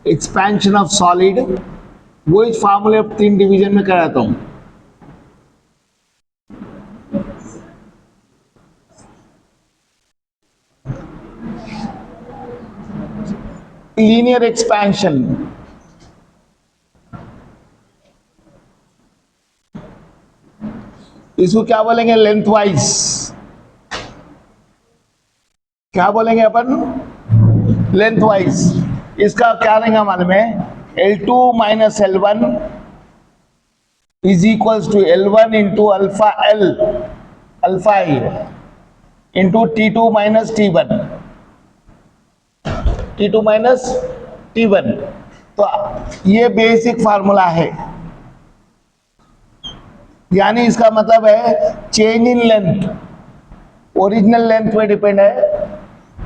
Expansion of solid, वो इस फार्मूले 3 डिवीजन में कराता हूं। लीनियर एक्सपेंशन, इसको क्या बोलेंगे? Length wise. क्या बोलेंगे अपन? Length wise. इसका क्या रहेगा मालूम है? L2 minus L1 is equals to L1 into alpha L alpha I into T2 minus T1, T2 minus T1। तो ये बेसिक फार्मूला है, यानी इसका मतलब है change in length original length पे डिपेंड है,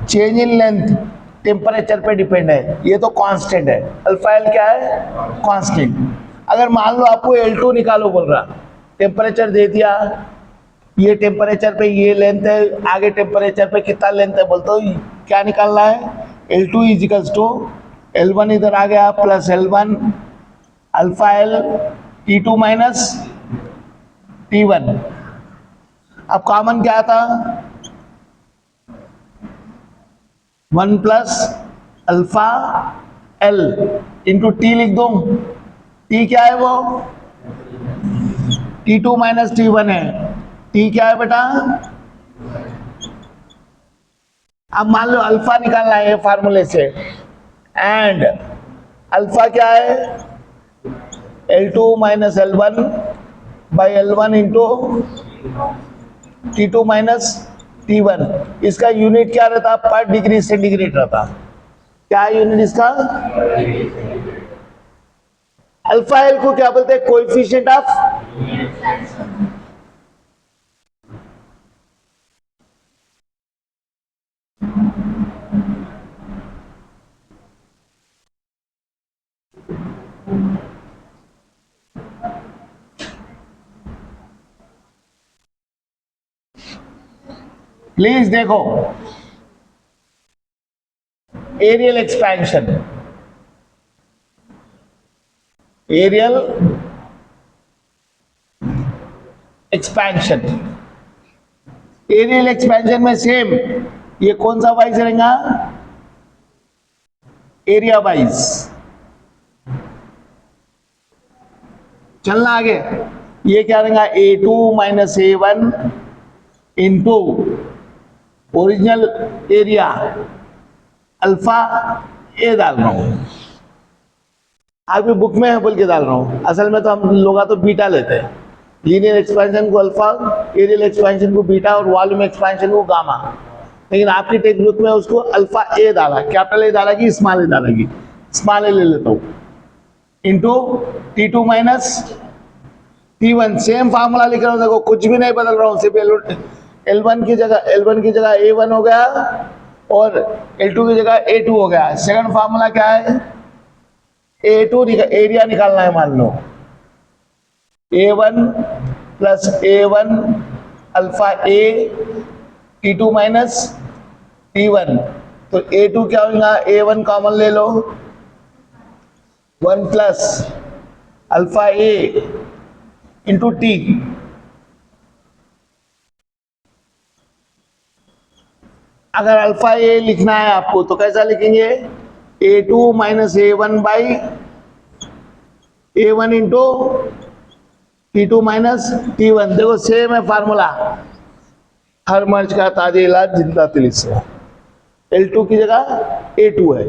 चेंज इन लेंथ टेम्परेचर पे डिपेंड है। ये तो कांस्टेंट है, अल्फा एल क्या है? कांस्टेंट। अगर मान लो आपको L2 निकालो बोल रहा, टेम्परेचर दे दिया, ये टेम्परेचर पे ये लेंथ है, आगे टेम्परेचर पे कितना लेंथ है बोलते हो, क्या निकालना है? L2 is equals to L1 इधर आ गया plus L1 alpha L T2 minus T1। अब कॉमन क्या था? 1 plus alpha L into T लिख दो। टी क्या है? वो T2 माइनस T1 है। टी क्या है बेटा? अब मान लो अल्फा निकालना है फार्मूले से, एंड अल्फा क्या है? L2 minus L1 by L1 into T2 minus T1। इसका यूनिट क्या रहता? पर डिग्री सेंटीग्रेड रहता। क्या यूनिट इसका? अल्फा एल को क्या बोलते हैं? कोएफिशिएंट ऑफ, प्लीज देखो, areal expansion, areal expansion, areal expansion में सेम ये कौन सा वाइज रहेगा? Area wise. चलना आगे, ये क्या रहेगा? A2 minus A1 into original area alpha A डाल रहा हूं, आपकी बुक में है बोल के डाल रहा हूं, असल में तो हम लोग तो बीटा लेते हैं। लीनियर एक्सपेंशन को अल्फा, एरियल एक्सपेंशन को बीटा और वॉल्यूम एक्सपेंशन को गामा, लेकिन आपकी टेक्स्ट बुक में उसको अल्फा ए डाला, कैपिटल ए डाला कि स्मॉल ए डालेगी? स्मॉल ए ले लेता हूं, into T2 minus T1। Same formula लिख रहा हूं, देखो कुछ भी नहीं बदल रहा हूं, सिर्फ L1 की जगह A1 हो गया और L2 की जगह A2 हो गया। सेकंड फार्मूला क्या है? A2 एरिया निकालना है, मान लो A1 plus A1 alpha A T2 minus T1। तो A2 क्या होगा? A1 कॉमन ले लो, 1 plus alpha A into T। अगर अल्फा ए लिखना है आपको तो कैसा लिखेंगे? A2 minus A1 by A1 into T2 minus T1। देखो सेम है फार्मूला, हर मर्ज का ताजे इलाज जिंदा तिलिस है। L2 की जगह A2 है।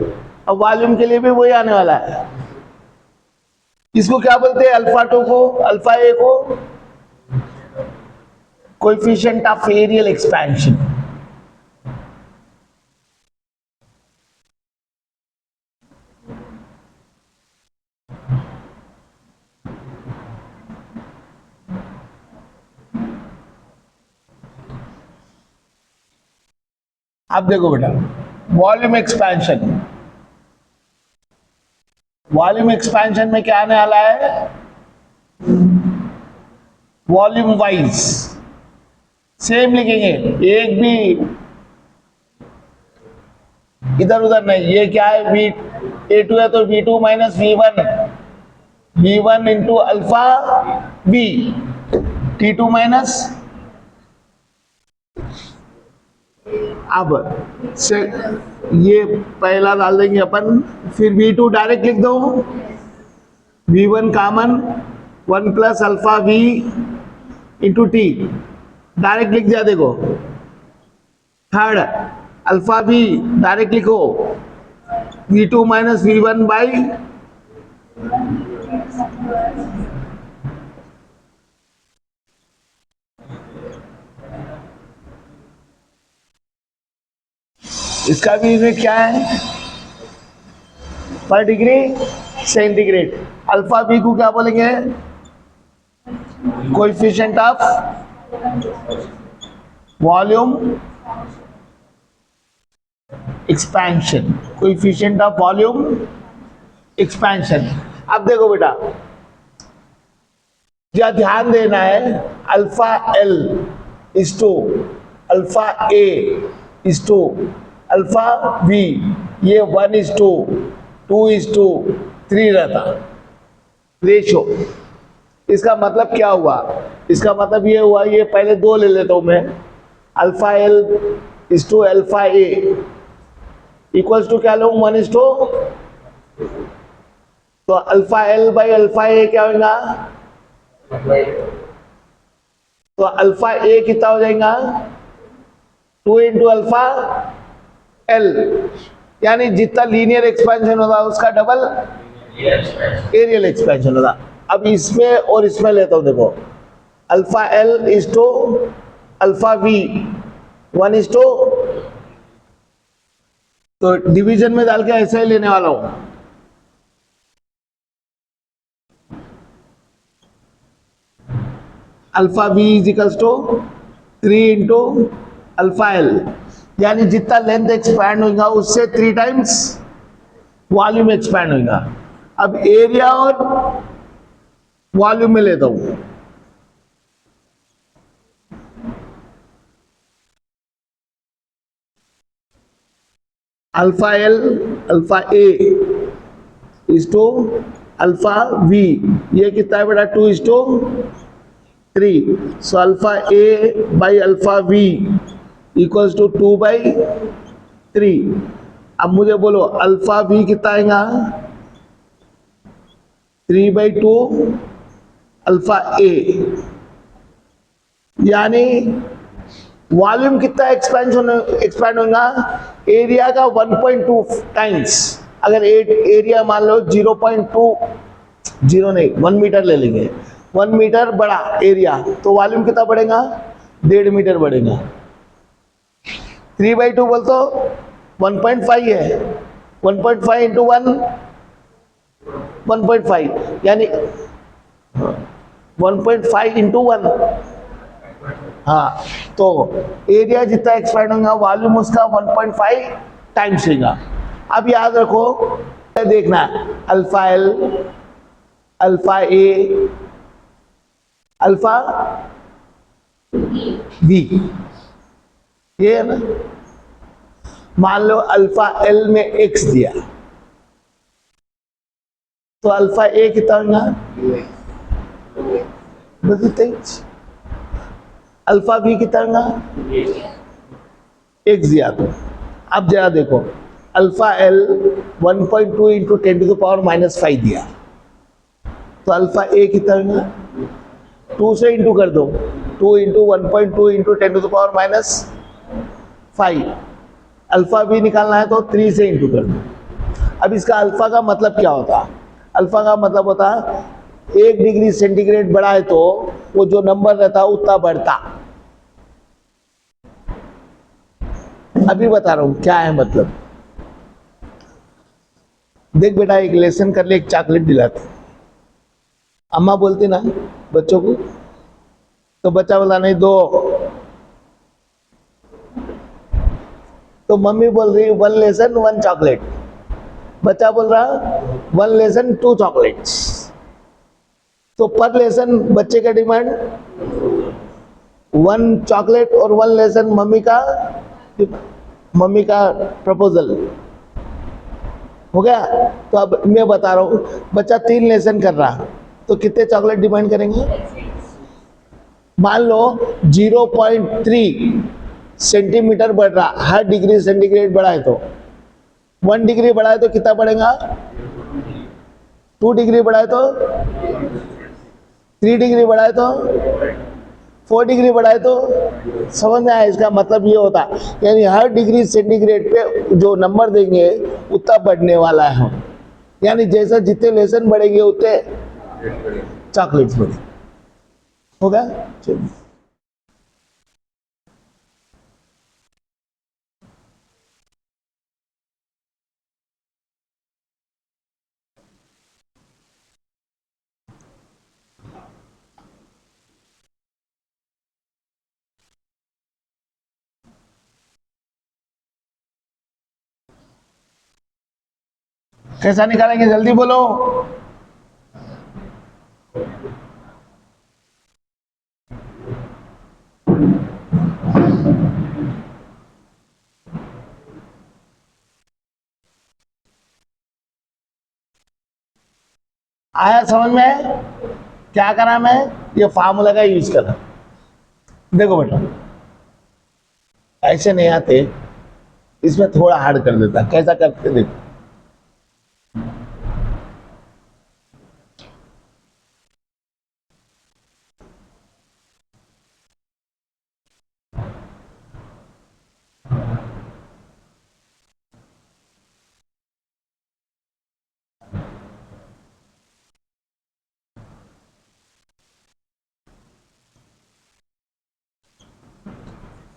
अब वॉल्यूम के लिए भी वही आने वाला है। इसको क्या बोलते हैं? अल्फा 2 को, अल्फा ए को कोएफिशिएंट ऑफ एरियल एक्सपेंशन। अब देखो बेटा, वॉल्यूम एक्सपेंशन, वॉल्यूम एक्सपेंशन में क्या आने वाला है? वॉल्यूम वाइज सेम लिखेंगे, एक भी इधर उधर नहीं, ये क्या है वी A2 है तो V2 minus V1 into alpha V T2 minus, अब से ये पहला डाल देंगे अपन, फिर V2 डायरेक्ट लिख दो, V1 common 1 plus alpha V into T direct लिख दिया। देखो थर्ड अल्फा V डायरेक्ट लिखो, V2 माइनस V1 बाई इसका भी यूनिट क्या है, पर डिग्री सेंटीग्रेड। अल्फा बी को क्या बोलेंगे, coefficient of volume expansion, coefficient of volume expansion. अब देखो बेटा, क्या ध्यान देना है, alpha L is to alpha A is to alpha V, ये 1:2:3 रहता रेशो। इसका मतलब क्या हुआ, इसका मतलब ये हुआ, ये पहले दो ले लेता हूं मैं, alpha L is to alpha A equals to क्या लूं 1:, तो alpha L by alpha A क्या होगा, तो अल्फा ए कितना हो जाएगा 2 इंटू अल्फा एल, यानी जितना लीनियर एक्सपेंशन होता है उसका डबल एरियल एक्सपेंशन होता। अब इसमें और इसमें लेता हूं, देखो alpha L is to alpha V 1:, तो डिवीजन में डाल के ऐसे ही लेने वाला हूं, alpha V is equals to 3 into alpha L, यानी जितना लेंथ एक्सपैंड होगा उससे 3 टाइम्स वॉल्यूम एक्सपैंड होगा। अब एरिया और वॉल्यूम में लेता हूं, alpha L alpha A is to alpha V, ये कितना है बेटा 2:3, so alpha A by alpha V equals to 2/3। अब मुझे बोलो अल्फा वी कितना आएगा 3/2 अल्फा ए, यानी वॉल्यूम कितना एक्सपैंड होगा, एरिया का 1.2 टाइम्स। अगर एरिया मान लो 0.20 नहीं 1 मीटर ले लेंगे, 1 मीटर बड़ा एरिया, तो वॉल्यूम कितना बढ़ेगा 1.5 मीटर बढ़ेगा। 3/2 बोल तो 1.5 है, 1.5 इंटू 1 1.5, यानी 1.5 इंटू 1, हाँ, तो एरिया जितना एक्सपैंड होगा वॉल्यूम उसका 1.5 टाइम्स होगा। अब याद रखो, देखना अल्फा एल अल्फा ए अल्फा बी, ये है ना। मान लो अल्फा एल में एक्स दिया, तो अल्फा ए कितना होगा, अल्फा बी कितना होगा एक्स दिया। तो अब जरा देखो, अल्फा एल 1.2 इंटू 10⁻⁻5 दिया, तो अल्फा ए कितना होगा 2 से इंटू कर दो, 2 इंटू 1.2 इंटू 10⁻⁵। अल्फा बी निकालना है तो 3 से इंटू कर दो। अब इसका अल्फा का मतलब क्या होता, अल्फा का मतलब होता 1 डिग्री सेंटीग्रेड बढ़ा है तो वो जो नंबर रहता उतना बढ़ता। अभी बता रहा हूं क्या है मतलब। देख बेटा, एक लेसन कर ले, एक चॉकलेट दिलाते, अम्मा बोलती ना बच्चों को, तो बच्चा बोला नहीं दो, तो मम्मी बोल रही 1 लेसन 1 चॉकलेट, बच्चा बोल रहा 1 लेसन 2 चॉकलेट्स, तो पर लेसन बच्चे का डिमांड 1 चॉकलेट और 1 लेसन मम्मी का। मम्मी का प्रपोजल हो गया। तो अब मैं बता रहा हूँ, बच्चा 3 लेसन कर रहा, तो कितने चॉकलेट डिमांड करेंगे? मान लो 0.3 सेंटीमीटर बढ़ रहा, हर डिग्री सेंटीग्रेड बढ़ा है तो 1 डिग्री बढ़ा है तो कितना बढ़ेगा? 2 डिग्री बढ़ा है तो 3 डिग्री बढ़ा है तो 4 डिग्री बढ़ा है तो समझ में आया? इसका मतलब ये होता, यानी हर डिग्री सेंटीग्रेड पे जो नंबर देंगे उतना बढ़ने वाला है। यानी जैसा जितने लेसन बढ़ेंगे उतने चॉकलेट्स बढ़ेंगे। हो गया? चलिए, कैसा निकालेंगे जल्दी बोलो। आया समझ में? क्या करा मैं? ये फार्मूला का यूज करा। देखो बेटा, ऐसे नहीं आते, इसमें थोड़ा हार्ड कर देता। कैसा करते देखो।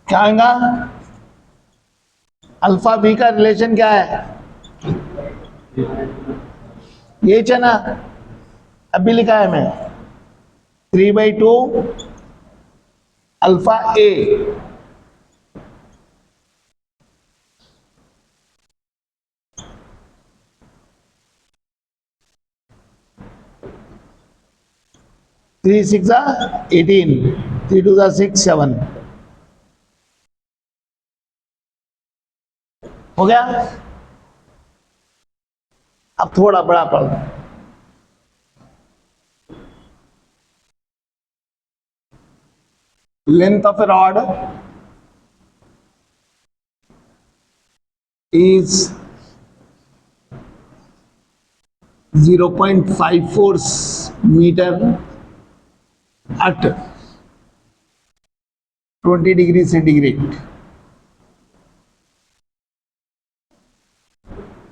क्या आएगा? अल्फा बी का रिलेशन क्या है? ये है ना, अभी लिखा है मैं 3/2 अल्फा ए। थ्री 6 18, 3 2 6 7। हो गया? अब थोड़ा बड़ा पढ़, length of A rod is 0.54 meter at 20 degree centigrade.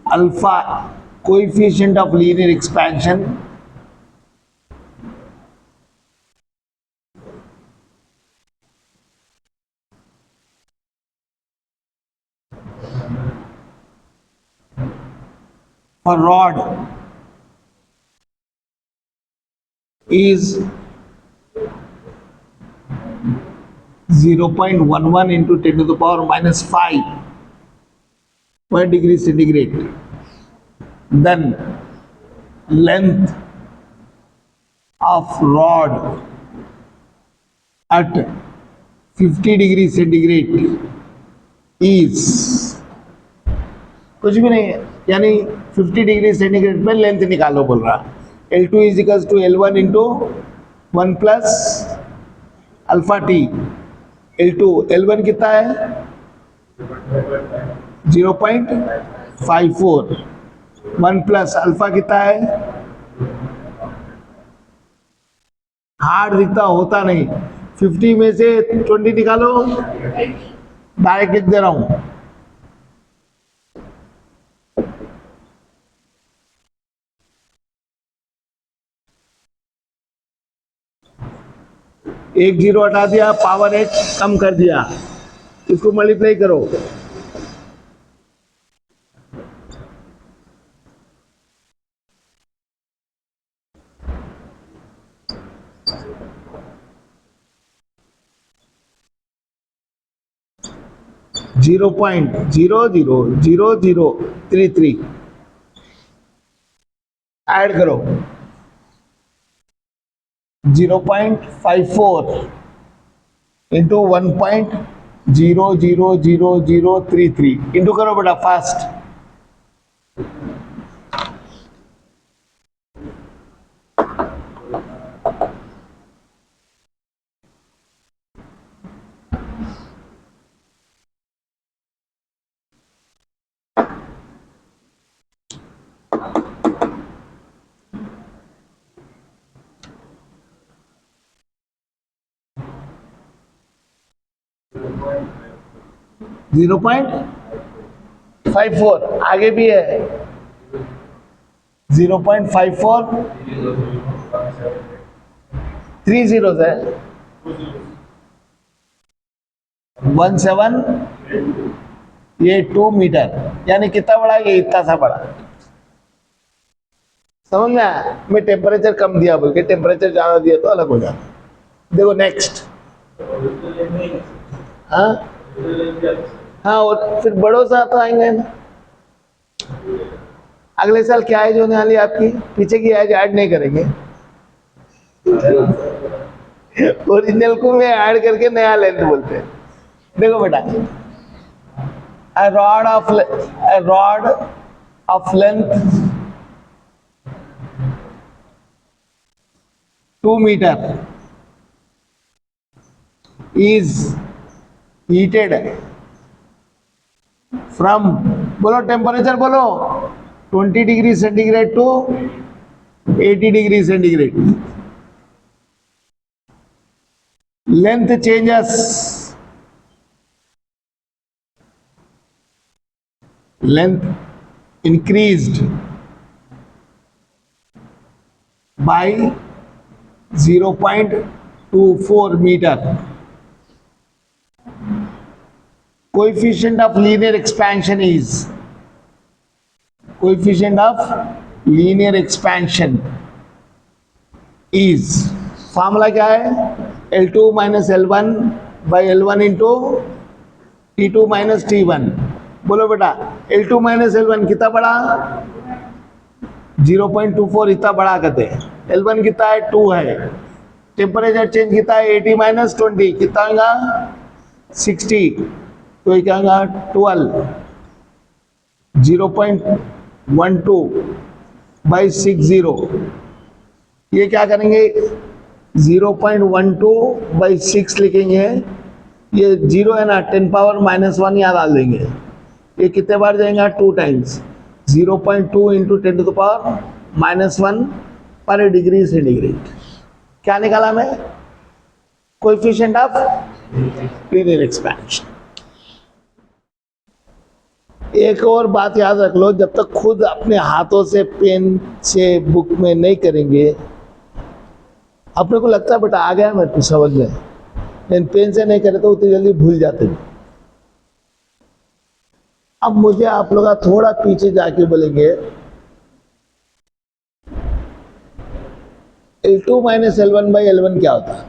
Alpha coefficient of linear expansion for rod is 0.11 into 10 to the power minus 5 per degree centigrade. Then length of rod at 50 degree centigrade is, कुछ भी नहीं है, यानी 50 degree centigrade पे length निकालो बोल रहा। L2 is equals to L1 into 1 plus alpha T. L2 L1 कितना है? 0.54, 1 प्लस अल्फा कितना है? हार्ड दिखता, होता नहीं। 50 में से 20 निकालो, डायरेक्ट लिख दे रहा हूं। एक जीरो हटा दिया, पावर 8 कम कर दिया, इसको मल्टीप्लाई करो। जीरो 0.000033 ऐड करो। 0.54 इंटू 1.54 0.00033 इंटू करो बेटा फास्ट। 0.54 आगे भी है 0.54 3 zeros है 1782 मीटर, यानी कितना बड़ा, ये इतना सा बड़ा। समझ में आया? मैं टेम्परेचर कम दिया बोल के टेम्परेचर ज्यादा दिया तो अलग हो जाता। देखो नेक्स्ट। हाँ हाँ, और फिर बड़ों सा तो आएंगे ना। अगले साल क्या एज होने वाली आपकी? पीछे की एज ऐड नहीं करेंगे, ओरिजिनल को में ऐड करके नया लेंथ बोलते हैं। देखो बेटा, a rod of length 2 meter is heated from, बोलो टेम्परेचर बोलो, 20 degree centigrade to 80 degree centigrade. Length changes, length increased by 0.24 meter. Coefficient of linear expansion is, coefficient of linear expansion is, formula क्या है? L2 minus L1 by L1 into T2 minus T1। बोलो बेटा, L2 minus L1 कितना बड़ा? 0.24 इतना बड़ा कहते हैं। L1 कितना है? 2 है। टेम्परेचर चेंज कितना है? 80 माइनस 20 कितना होगा? 60। तो ये क्या होगा? 12। 0.12 बाई 60। ये क्या करेंगे? 0.12 बाई 6 लिखेंगे। ये 0 है ना, 10 पावर -1 यहाँ डाल देंगे। ये कितने बार जाएगा? 2 times. 0.2 into 10 to the power -1 पर डिग्री सेंटीग्रेड। क्या निकाला मैं? Coefficient of linear expansion. एक और बात याद रख लो, जब तक खुद अपने हाथों से पेन से बुक में नहीं करेंगे, अपने को लगता है बेटा आ गया मेरे को समझ में, लेकिन पेन से नहीं करे तो उतनी जल्दी भूल जाते हैं। अब मुझे आप लोग थोड़ा पीछे जाके बोलेंगे L2 minus L1 by L1 क्या होता है?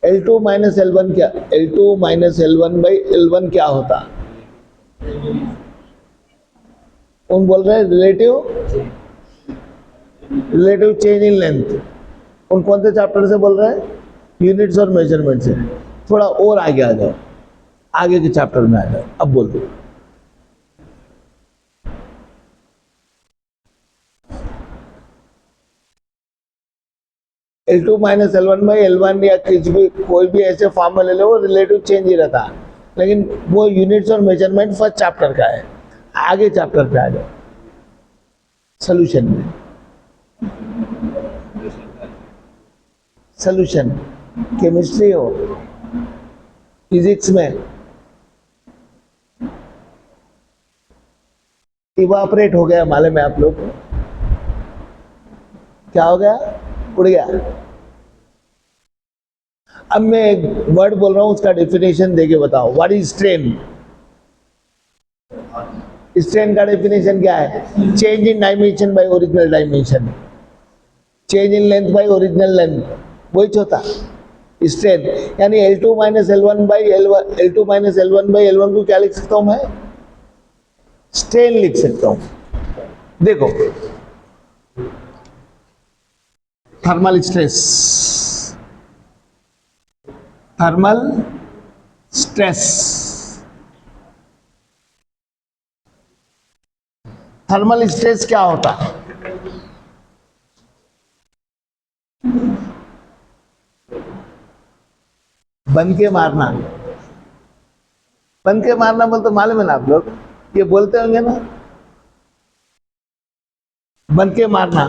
L2 माइनस L1 क्या? L2 minus L1 by L1 क्या होता? कौन बोल रहे हैं? Relative change in length. कौन से चैप्टर से बोल रहे हैं? यूनिट्स और मेजरमेंट से। थोड़ा और आगे आ जाओ, आगे के चैप्टर में आ जाओ। अब बोल दो। L2 minus L1 by L1 या कोई भी ऐसे फॉर्मूला ले लो, वो रिलेटिव चेंज ही रहता, लेकिन वो यूनिट्स और मेजरमेंट फर्स्ट चैप्टर का है। आगे चैप्टर पे आ जाओ, सोल्यूशन में। सोल्यूशन केमिस्ट्री हो, फिजिक्स में इवापोरेट हो गया, मालूम है आप लोग को? क्या हो गया? उड़ गया। अब मैं एक वर्ड बोल रहा हूं, उसका डेफिनेशन देके बताओ। What is strain? स्ट्रेन का डेफिनेशन क्या है? Change in dimension by original dimension, change in length by original length, वही होता स्ट्रेन। यानी L2 minus L1 by L2 minus L1 by L1 को क्या लिख सकता हूं मैं? स्ट्रेन लिख सकता हूं। देखो, thermal stress, thermal stress. Thermal stress क्या होता है? बंद के मारना। बंद के मारना बोलते मालूम है ना आप लोग, ये बोलते होंगे ना, बंद के मारना।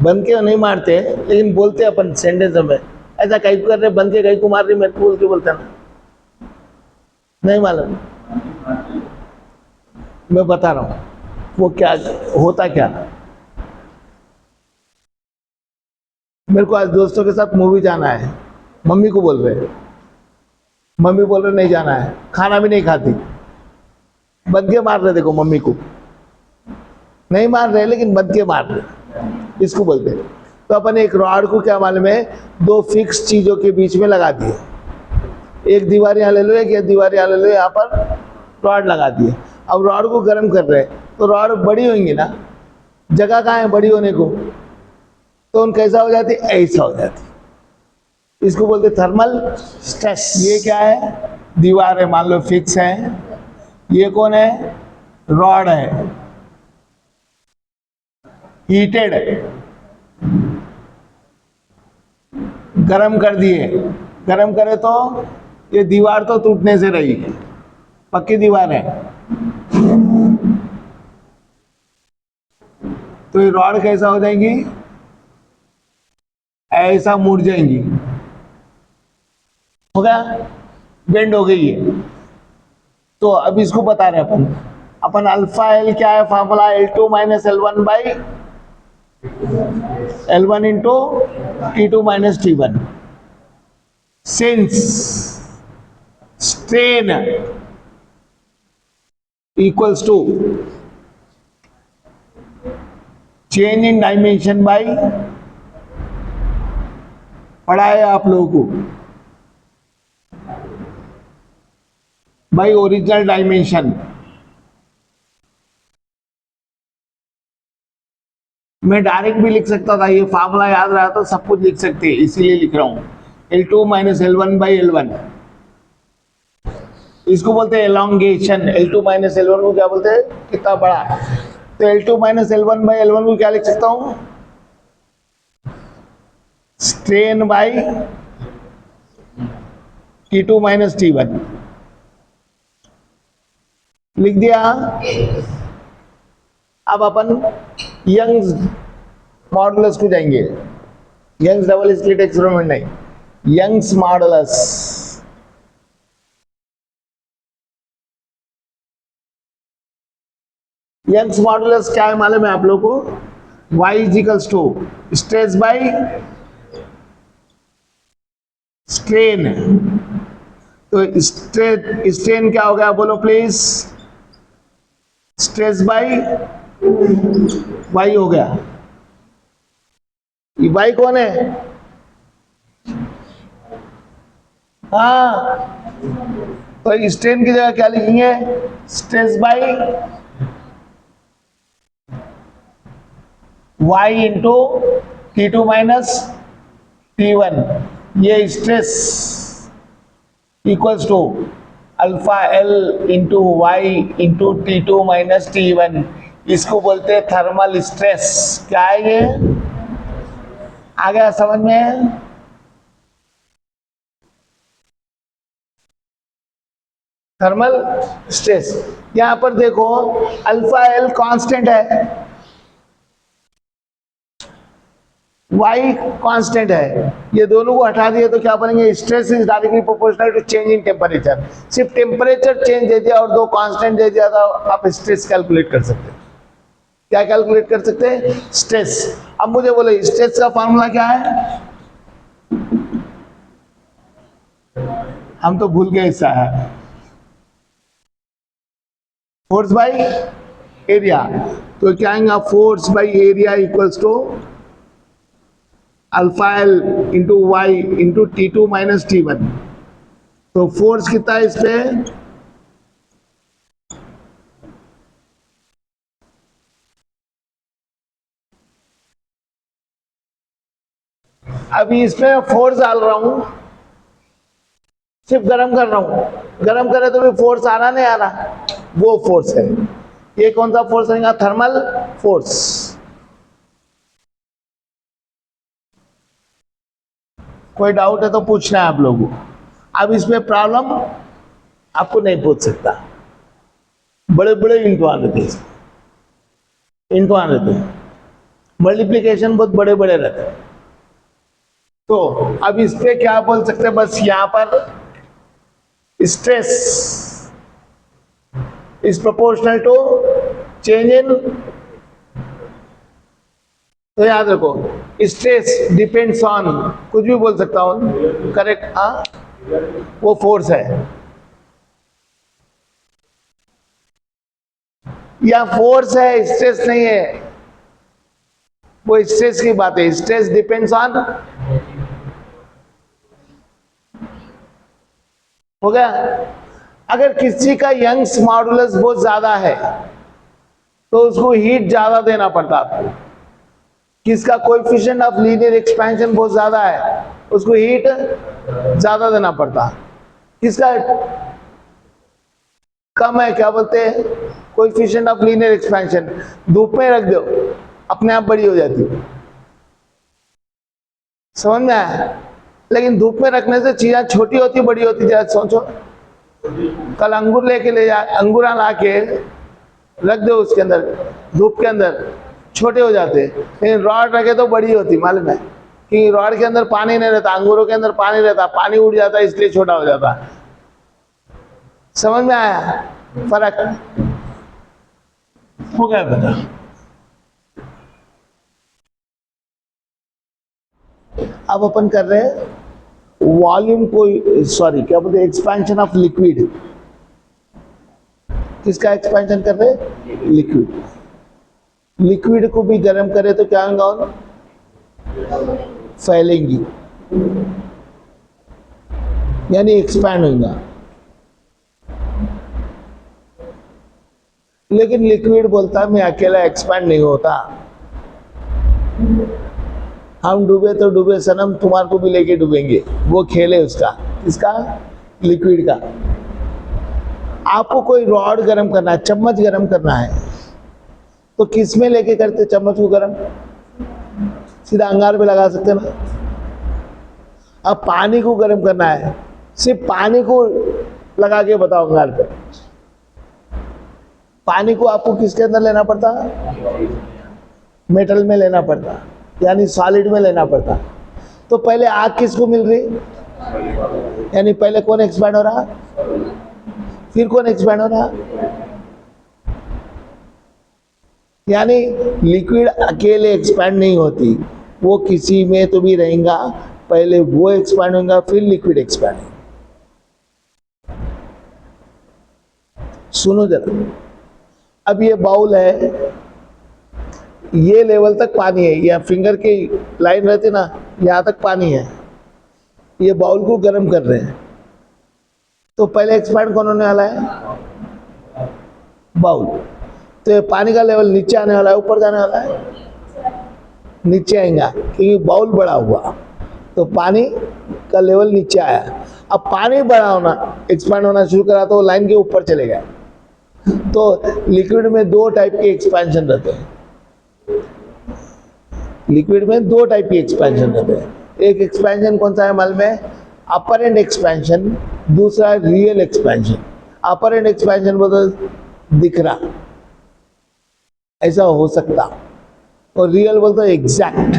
बंद के नहीं मारते लेकिन बोलते अपन सेंटेंस में, ऐसा कहीं को कर रहे, बंद के कहीं को मार रही, मेरे को बोल के बोलता ना, नहीं मालूम। मैं बता रहा हूं वो क्या होता क्या। मेरे को आज दोस्तों के साथ मूवी जाना है, मम्मी को बोल रहे, मम्मी बोल रहे नहीं जाना है, खाना भी नहीं खाती, बंद के मार रहे, देखो मम्मी को नहीं मार रहे लेकिन बंद के मार रहे, इसको बोलते हैं। तो अपन एक रॉड को क्या मालूम है, दो फिक्स चीजों के बीच में लगा दिए, एक दीवार यहाँ ले लो, एक दीवार यहाँ ले लो, यहाँ पर रॉड लगा दिए। अब रॉड को गर्म कर रहे हैं तो रॉड बड़ी होंगी ना, जगह कहाँ है बड़ी होने को, तो उन कैसा हो जाती, ऐसा हो जाती, इसको बोलते थर्मल स्ट्रेस। ये क्या है, दीवार है मान लो फिक्स है, ये कौन है, रॉड है, हीटेड है, गरम कर दिए, गरम करे तो ये दीवार तो टूटने से रही, पक्की दीवार है, तो ये रॉड कैसा हो जाएंगी, ऐसा मुड़ जाएंगी, हो गया, बेंड हो गई है। तो अब इसको बता रहे अपन अल्फा एल क्या है, formula L2 minus L1 by L1 into T2 minus T1। Since strain equals to change in dimension by, पढ़ा है आप लोगों को, बाई ओरिजिनल डायमेंशन। मैं डायरेक्ट भी लिख सकता था, ये फार्मूला याद रहा तो सब कुछ लिख सकते हैं, इसीलिए लिख रहा हूं, L2 minus L1 by L1, इसको बोलते हैं एलोंगेशन। L2 माइनस L1 को क्या बोलते हैं, कितना बड़ा, तो L2 minus L1 by L1 को क्या लिख सकता हूं, strain by T2 minus T1, लिख दिया। अब अपन यंग्स मॉडुलस को जाएंगे, यंग्स डबल स्लिट एक्सपेरिमेंट नहीं, यंग्स मॉडुलस। यंग्स मॉडुलस क्या है मालूम है आप लोगों को, y equals to stress by strain. तो स्ट्रेन क्या हो गया बोलो प्लीज, स्ट्रेस बाई वाई हो गया। ये वाई कौन है, हाँ, तो स्ट्रेन की जगह क्या लिखेंगे, stress by Y into T2 minus T1। ये stress equals to alpha L into Y into T2 minus T1, इसको बोलते हैं थर्मल स्ट्रेस। क्या है ये, आ गया समझ में, थर्मल स्ट्रेस। यहां पर देखो अल्फा एल कांस्टेंट है, वाई कांस्टेंट है, ये दोनों को हटा दिए तो क्या बनेंगे, stress is directly proportional to change in temperature. सिर्फ टेम्परेचर चेंज दे दिया और दो कांस्टेंट दे दिया तो आप स्ट्रेस कैलकुलेट कर सकते हैं। क्या कैलकुलेट कर सकते हैं, स्ट्रेस। अब मुझे बोले स्ट्रेस का फॉर्मूला क्या है, हम तो भूल गए इसका है, फोर्स बाई एरिया। तो क्या आएगा, force by area equals to alpha L into Y into T2 minus T1। तो फोर्स कितना है इस पे, अभी इसमें फोर्स डाल रहा हूं, सिर्फ गर्म कर रहा हूं, गर्म करे तो भी फोर्स आ रहा नहीं आ रहा, वो फोर्स है। ये कौन सा फोर्स रहेगा? Thermal force. कोई डाउट है तो पूछना है आप लोगों को। अब इसमें प्रॉब्लम आपको नहीं पूछ सकता, बड़े बड़े इंटू आ रहे थे, इंटू आ रहे थे, मल्टीप्लीकेशन बहुत बड़े बड़े रहते हैं। तो अब इस पे क्या बोल सकते हैं? बस यहां पर stress is proportional to change in, तो याद रखो स्ट्रेस डिपेंड्स ऑन, कुछ भी बोल सकता हूं, करेक्ट? हाँ, वो फोर्स है या फोर्स है, स्ट्रेस नहीं है, वो स्ट्रेस की बात है। स्ट्रेस डिपेंड्स ऑन, हो गया? अगर किसी का यंग्स मॉडुलस बहुत ज्यादा है तो उसको हीट ज्यादा देना पड़ता है। किसका कोएफिशिएंट ऑफ लीनियर एक्सपेंशन बहुत ज्यादा है, उसको हीट ज्यादा देना पड़ता। किसका कम है, क्या बोलते हैं, कोएफिशिएंट ऑफ लीनियर एक्सपेंशन, धूप में रख दो अपने आप बड़ी हो जाती है, समझ में आया? लेकिन धूप में रखने से चीजें छोटी होती बड़ी होती। जरा सोचो, कल अंगूर लेके ले जा, अंगूरा ला के रख दो उसके अंदर, धूप के अंदर, छोटे हो जाते, लेकिन रॉड रखे तो बड़ी होती, मालूम है? क्योंकि रॉड के अंदर पानी नहीं रहता, अंगूरों के अंदर पानी रहता, पानी उड़ जाता इसलिए छोटा हो जाता। समझ में आया फर्क? हो गया बेटा? अब अपन कर रहे हैं वॉल्यूम को, सॉरी क्या बोलते हैं, एक्सपेंशन ऑफ लिक्विड। किसका एक्सपेंशन कर रहे हैं? लिक्विड। लिक्विड को भी गर्म करे तो क्या होगा? फैलेंगी, यानी एक्सपैंड होगा। लेकिन लिक्विड बोलता है मैं अकेला एक्सपैंड नहीं होता, हम डूबे तो डूबे सनम, तुम्हारे को भी लेके डूबेंगे। वो खेल है उसका, इसका लिक्विड का। आपको कोई रॉड गरम करना है, चम्मच गरम करना है, तो किस में लेके करते चम्मच को गरम? सीधा अंगार पे लगा सकते ना। अब पानी को गरम करना है, सिर्फ पानी को लगा के बताओ अंगार पे। पानी को आपको किसके अंदर लेना पड़ता? मेटल में लेना पड़ता, यानी सॉलिड में लेना पड़ता। तो पहले आग किसको मिल रही? यानी पहले कौन एक्सपैंड हो रहा, फिर कौन एक्सपैंड हो रहा? यानी लिक्विड अकेले एक्सपैंड नहीं होती, वो किसी में तो भी रहेगा, पहले वो एक्सपैंड होगा फिर लिक्विड एक्सपैंड होगा। सुनो जरा, अब ये बाउल है, ये लेवल तक पानी है, या फिंगर की लाइन रहती ना, यहां तक पानी है, ये बाउल को गर्म कर रहे हैं, तो पहले एक्सपैंड कौन होने वाला है? बाउल। तो ये पानी का लेवल नीचे आने वाला है, ऊपर जाने वाला है? नीचे आएगा, क्योंकि बाउल बड़ा हुआ तो पानी का लेवल नीचे आया। अब पानी बड़ा होना, एक्सपैंड होना शुरू करा तो लाइन के ऊपर चले गए। तो लिक्विड में दो टाइप के एक्सपेंशन रहते हैं, लिक्विड में दो टाइप की एक्सपेंशन रहते हैं। एक एक्सपेंशन कौन सा है मालूम है? अपरेंट एक्सपेंशन, दूसरा रियल एक्सपेंशन। अपरेंट एक्सपेंशन बदल दिख रहा, ऐसा हो सकता, और रियल बोलते हैं एग्जैक्ट,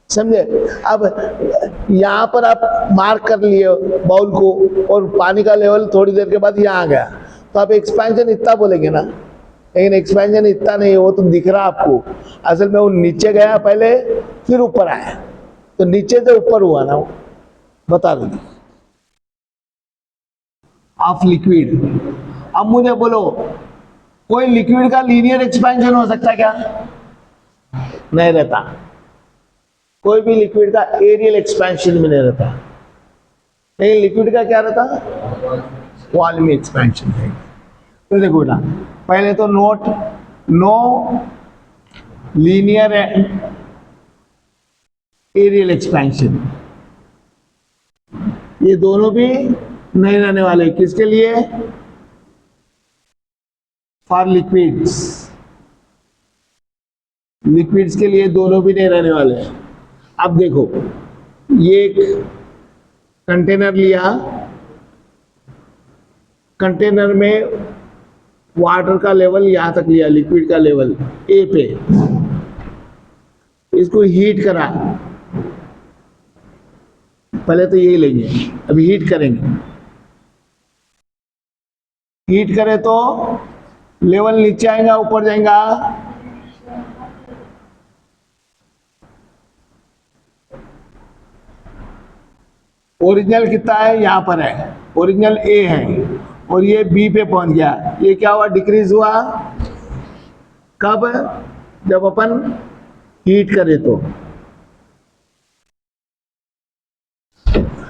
समझे? अब यहां पर आप मार्क कर लिए बाउल को, और पानी का लेवल थोड़ी देर के बाद यहां आ गया, तो आप एक्सपेंशन इतना बोलेंगे ना, लेकिन एक्सपेंशन इतना नहीं है, वो तो दिख रहा आपको। असल में वो नीचे गया पहले, फिर ऊपर आया, तो नीचे से ऊपर हुआ ना, वो बता देंगे ऑफ लिक्विड। अब मुझे बोलो, कोई लिक्विड का लीनियर एक्सपेंशन हो सकता है क्या? नहीं रहता। कोई भी लिक्विड का एरियल एक्सपेंशन में नहीं रहता, लेकिन लिक्विड का क्या रहता? वॉल्यूम एक्सपेंशन है। तो देखो ना, पहले तो note, no linear areal expansion, ये दोनों भी नहीं रहने वाले। किसके लिए? For liquids. लिक्विड्स के लिए दोनों भी नहीं रहने वाले। अब देखो, ये एक कंटेनर लिया, कंटेनर में वाटर का लेवल यहां तक लिया, लिक्विड का लेवल ए पे, इसको हीट करा। पहले तो यही लेंगे, अभी हीट करेंगे। हीट करें तो लेवल नीचे आएगा ऊपर जाएगा? ओरिजिनल कितना है? यहां पर है, ओरिजिनल ए है और ये बी पे पहुंच गया। ये क्या हुआ? डिक्रीज हुआ। कब? जब अपन हीट करें तो।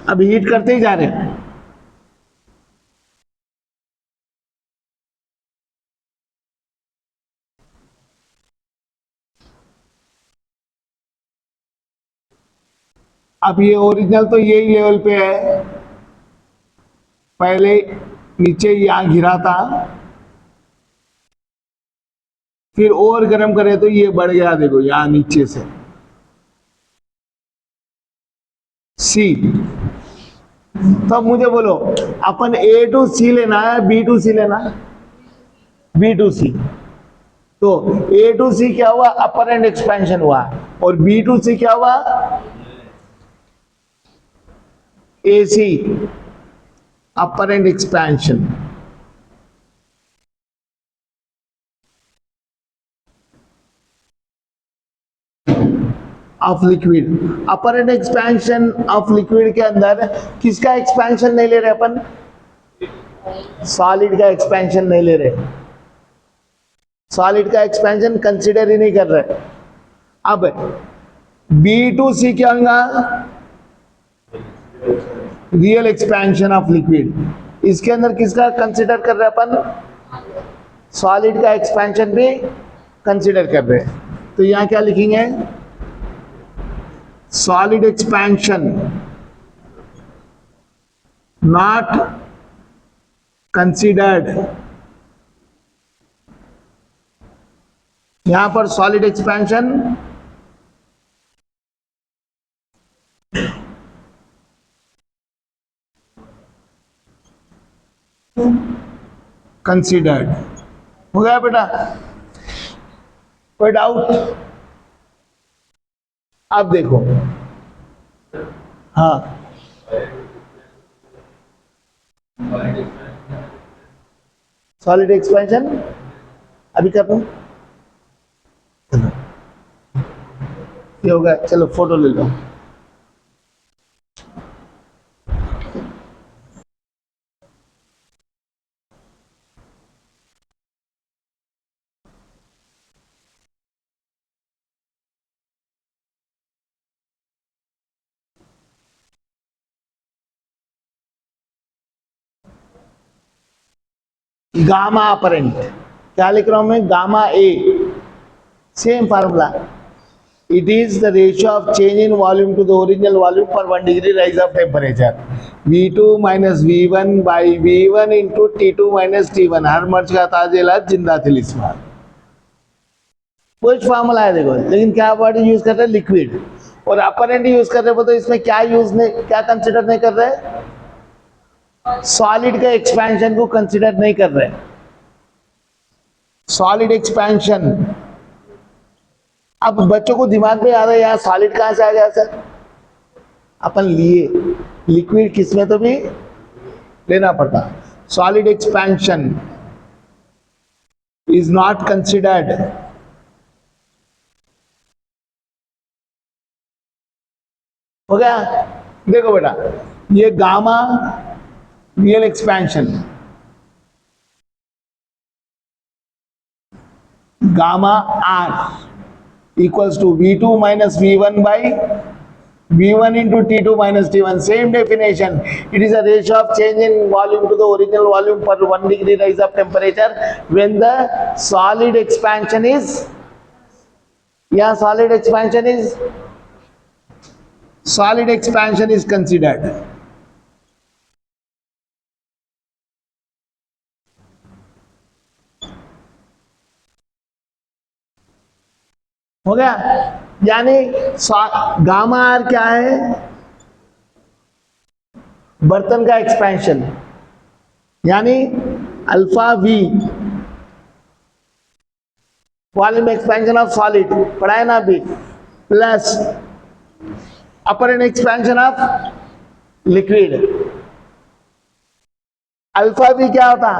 अब हीट करते ही जा रहे हैं। अब ये ओरिजिनल तो यही लेवल पे है, पहले नीचे यहां गिरा था, फिर और गर्म करे तो ये बढ़ गया। देखो यहां नीचे से सी। तब मुझे बोलो, अपन ए टू सी लेना है, बी टू सी लेना है? बी टू सी। तो ए टू सी क्या हुआ? अपर एंड एक्सपेंशन हुआ। और बी टू सी क्या हुआ? A C, apparent expansion. Of liquid. Apparent expansion of liquid के अंदर किसका एक्सपेंशन नहीं ले रहे अपन? सॉलिड का एक्सपेंशन नहीं ले रहे। सॉलिड का एक्सपेंशन कंसीडर ही नहीं कर रहे। अब बी टू सी क्या होगा? Real expansion of liquid. इसके अंदर किसका कंसीडर कर रहे अपन? सॉलिड का एक्सपेंशन भी कंसीडर कर रहे हैं। तो यहां क्या लिखेंगे? Solid expansion not considered. यहां पर सॉलिड एक्सपेंशन कंसीडर्ड। हो गया बेटा? कोई डाउट? अब देखो, हाँ, सॉलिड एक्सपेंशन अभी कर दूं? ये हो गया। चलो फोटो ले लो। गामा अपरेंट क्या लिख रहा हूं मैं? Gamma A, same formula. It is the ratio of change in volume to the original volume पर 1 degree rise of temperature. V2 minus V1 by V1 into T2 minus T1। हर मर्ज का ताजेला जिंदा तिलिस्मा। कुछ फार्मूला है देखो, लेकिन क्या वर्ड यूज कर रहे हैं? लिक्विड। और अपरेंट यूज कर रहे हो तो इसमें क्या यूज नहीं, क्या कंसिडर नहीं कर रहे? सॉलिड का एक्सपेंशन को कंसिडर नहीं कर रहे। Solid expansion. अब बच्चों को दिमाग में आ रहा है यार सॉलिड कहां से आ गया सर? अपन लिए लिक्विड, किसमें तो भी लेना पड़ता। Solid expansion is not considered. हो गया? देखो बेटा, ये gamma real expansion, gamma R equals to V2 minus V1 by V1 into T2 minus T1. Same definition. It is a ratio of change in volume to the original volume per 1 degree rise of temperature when the solid expansion is, yeah, solid expansion is considered. हो गया। यानी gamma are क्या है, बर्तन का expansion, यानी alpha V volume expansion of solid, पढ़ा है ना अभी, plus apparent expansion of liquid. Alpha V क्या होता,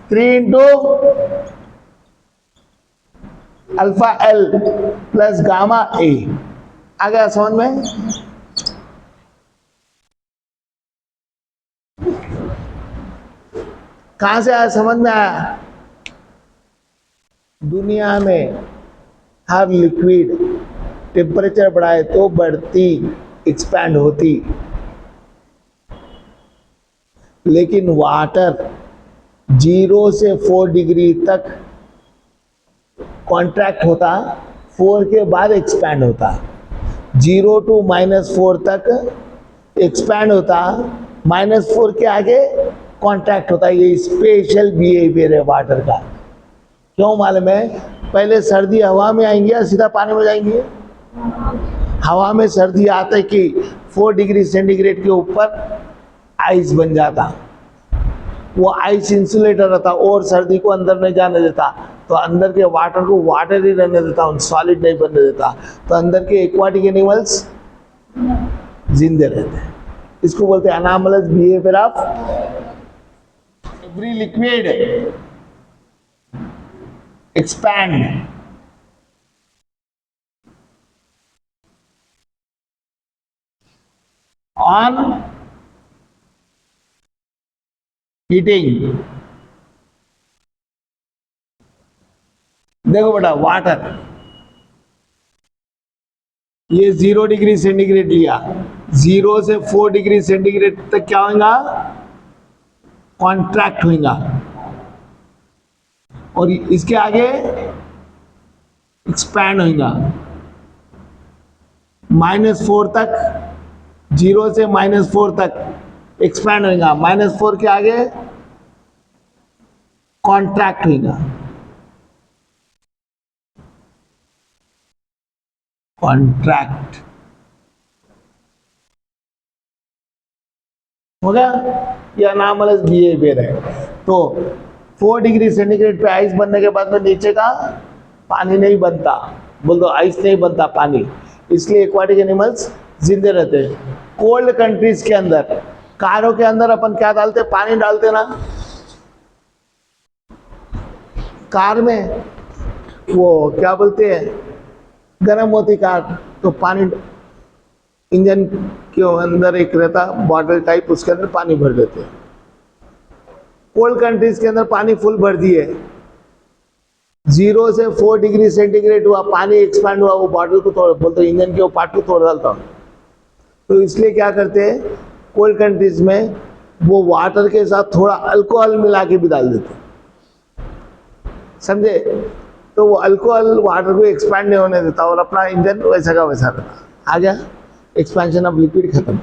3 into alpha L plus gamma A. आ गया समझ में? कहां से आया, समझ में आया? दुनिया में हर लिक्विड टेम्परेचर बढ़ाए तो बढ़ती, एक्सपैंड होती, लेकिन वाटर 0 से 4 डिग्री तक कॉन्ट्रैक्ट होता, 4 के बाद एक्सपैंड होता, 0 टू -4 तक एक्सपैंड होता, -4 के आगे कॉन्ट्रैक्ट होता। ये स्पेशल बिहेवियर है वाटर का। क्यों मालूम है? पहले सर्दी हवा में आएंगी या सीधा पानी में जाएंगी? हवा में सर्दी आते कि 4 डिग्री सेंटीग्रेड के ऊपर आइस बन जाता, वो आइस इंसुलेटर रहता और सर्दी को अंदर नहीं जाने देता, तो अंदर के वाटर को वाटर ही रहने देता, उन सॉलिड नहीं बनने देता, तो अंदर के एक्वाटिक एनिमल्स जिंदे रहते हैं। इसको बोलते हैं anomalous behaviour of every liquid expand on heating. देखो बेटा, वाटर ये 0 डिग्री सेंटीग्रेड लिया, 0 से 4 डिग्री सेंटीग्रेड तक क्या होगा, कॉन्ट्रैक्ट होगा, और इसके आगे एक्सपैंड होगा -4 तक, 0 से -4 तक एक्सपैंड होगा, -4 के आगे कॉन्ट्रैक्ट होगा, कॉन्ट्रैक्ट हो गया। ये अनॉमलस बिहेवियर है। तो 4 डिग्री सेंटीग्रेड पे आइस बनने के बाद में नीचे का पानी नहीं बनता, बोल दो आइस नहीं बनता, पानी, इसलिए एक्वाटिक एनिमल्स जिंदे रहते हैं। कोल्ड कंट्रीज के अंदर, कारों के अंदर अपन क्या डालते, पानी डालते ना, कार में वो क्या बोलते हैं, गर्म होती कार तो पानी इंजन के अंदर एक रहता बॉटल टाइप, उसके अंदर पानी भर देते हैं। कोल्ड कंट्रीज के अंदर पानी फुल भर दिए, 0 से 4 डिग्री सेंटीग्रेड हुआ, पानी एक्सपैंड हुआ, वो बॉटल को तोड़, बोलते इंजन के वो पार्ट को तोड़ डालता हूँ। तो इसलिए क्या करते हैं कोल्ड कंट्रीज में, वो वाटर के साथ थोड़ा अल्कोहल मिला के भी डाल देते, समझे? तो वो अल्कोहल वाटर को एक्सपैंड नहीं होने देता और अपना इंजन वैसा का वैसा रहता। आ गया, एक्सपेंशन ऑफ लिक्विड खत्म।